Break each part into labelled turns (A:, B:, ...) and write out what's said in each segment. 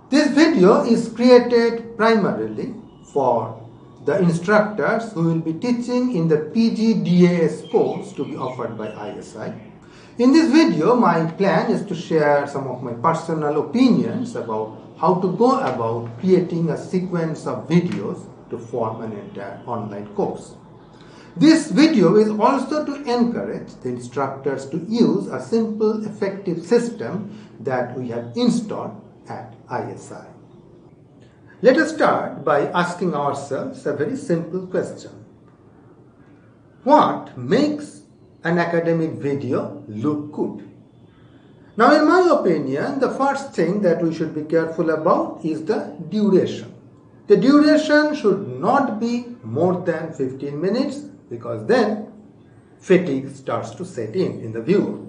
A: This video is created primarily for the instructors who will be teaching in the PGDAS course to be offered by ISI. In this video, my plan is to share some of my personal opinions about how to go about creating a sequence of videos to form an entire online course. This video is also to encourage the instructors to use a simple, effective system that we have installed at ISI. Let us start by asking ourselves a very simple question. What makes an academic video look good? Now, in my opinion, the first thing that we should be careful about is the duration. The duration should not be more than 15 minutes because then fatigue starts to set in the viewer.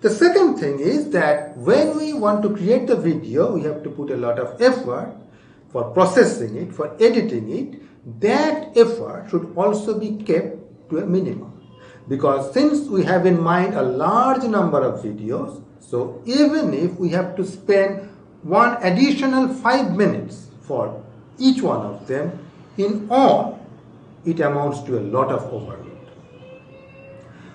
A: The second thing is that when we want to create the video, we have to put a lot of effort for processing it, for editing it. That effort should also be kept to a minimum. Because since we have in mind a large number of videos, so even if we have to spend one additional 5 minutes for each one of them, in all, it amounts to a lot of overload.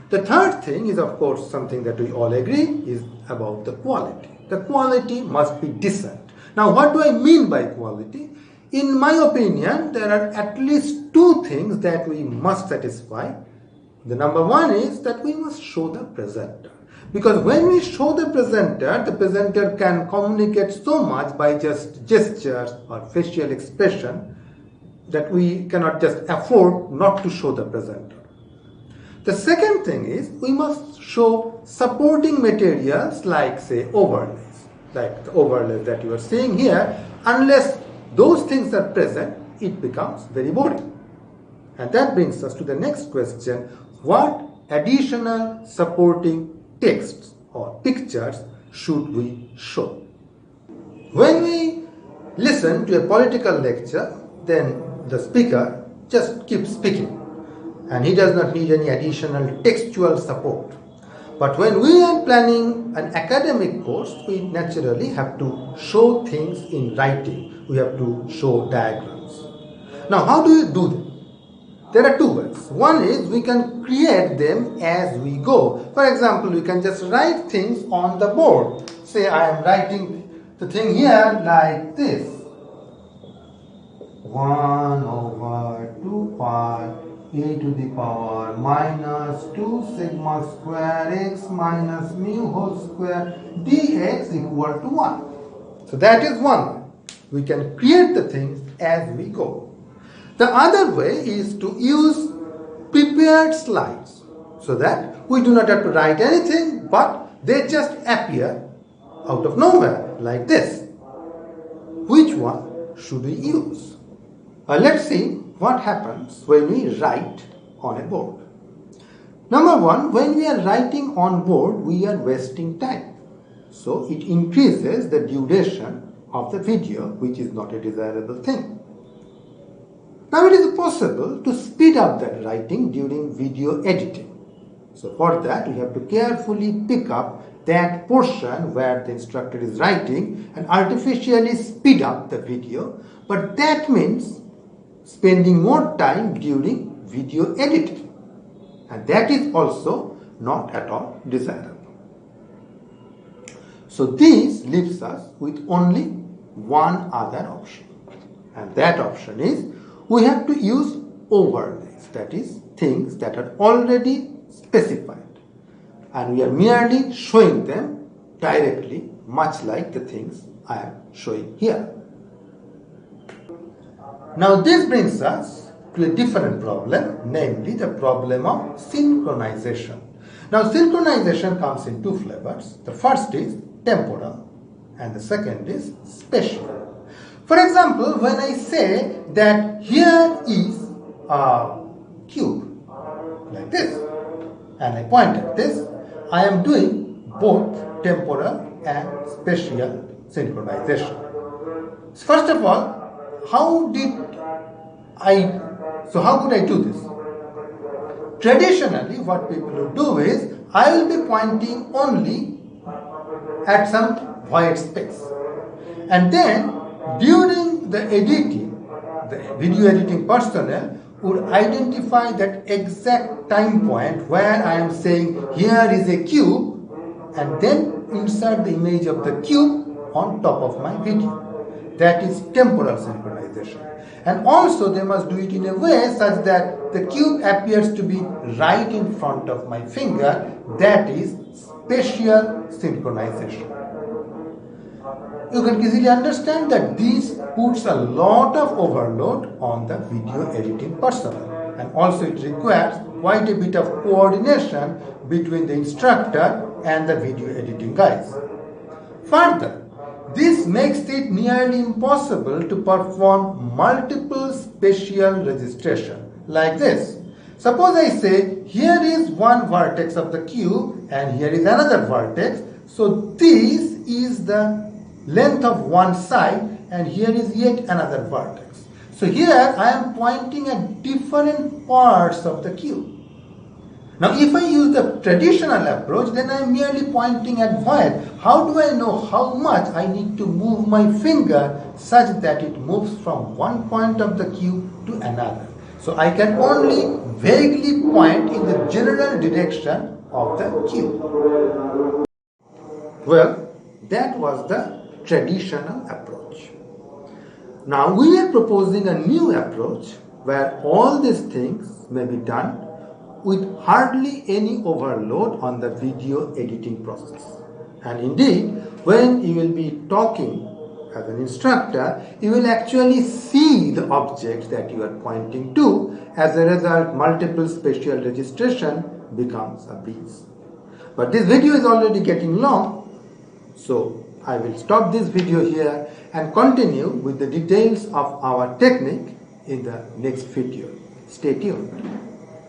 A: The third thing is, of course, something that we all agree is about the quality. The quality must be decent. Now, what do I mean by quality? In my opinion, there are at least two things that we must satisfy. The number one is that we must show the presenter. Because when we show the presenter can communicate so much by just gestures or facial expression that we cannot just afford not to show the presenter. The second thing is we must show supporting materials like, say, overlays, like the overlays that you are seeing here. Unless those things are present, it becomes very boring. And that brings us to the next question. What additional supporting texts or pictures should we show? When we listen to a political lecture, then the speaker just keeps speaking and he does not need any additional textual support. But when we are planning an academic course, we naturally have to show things in writing. We have to show diagrams. Now, how do you do that? There are two ways. One is we can create them as we go. For example, we can just write things on the board. Say I am writing the thing here like this. 1 over 2 pi a to the power minus 2 sigma square x minus mu whole square dx equal to 1. So that is one way. We can create the things as we go. The other way is to use prepared slides so that we do not have to write anything, but they just appear out of nowhere like this. Which one should we use? Let's see what happens when we write on a board. Number one, when we are writing on board, we are wasting time. So it increases the duration of the video, which is not a desirable thing. Now it is possible to speed up that writing during video editing. So for that, we have to carefully pick up that portion where the instructor is writing and artificially speed up the video. But that means spending more time during video editing. And that is also not at all desirable. So this leaves us with only one other option. And that option is we have to use overlays, that is, things that are already specified. And we are merely showing them directly, much like the things I am showing here. Now this brings us to a different problem, namely the problem of synchronization. Now synchronization comes in two flavors. The first is temporal and the second is spatial. For example, when I say that here is a cube, like this, and I point at this, I am doing both temporal and spatial synchronization. So first of all, how could I do this? Traditionally, what people would do is, I will be pointing only at some void space. And then during the editing, the video editing personnel would identify that exact time point where I am saying here is a cube, and then insert the image of the cube on top of my video. That is temporal synchronization. And also they must do it in a way such that the cube appears to be right in front of my finger. That is spatial synchronization. You can easily understand that this puts a lot of overload on the video editing personnel, and also it requires quite a bit of coordination between the instructor and the video editing guys. Further, this makes it nearly impossible to perform multiple spatial registration like this. Suppose I say here is one vertex of the cube and here is another vertex. So this is the length of one side and here is yet another vertex. So here I am pointing at different parts of the cube. Now if I use the traditional approach, then I am merely pointing at void. How do I know how much I need to move my finger such that it moves from one point of the cube to another? So I can only vaguely point in the general direction of the cube. Well, that was the traditional approach. Now we are proposing a new approach where all these things may be done with hardly any overload on the video editing process. And indeed, when you will be talking as an instructor, you will actually see the objects that you are pointing to. As a result, multiple spatial registration becomes a breeze. But this video is already getting long, so I will stop this video here and continue with the details of our technique in the next video. Stay tuned.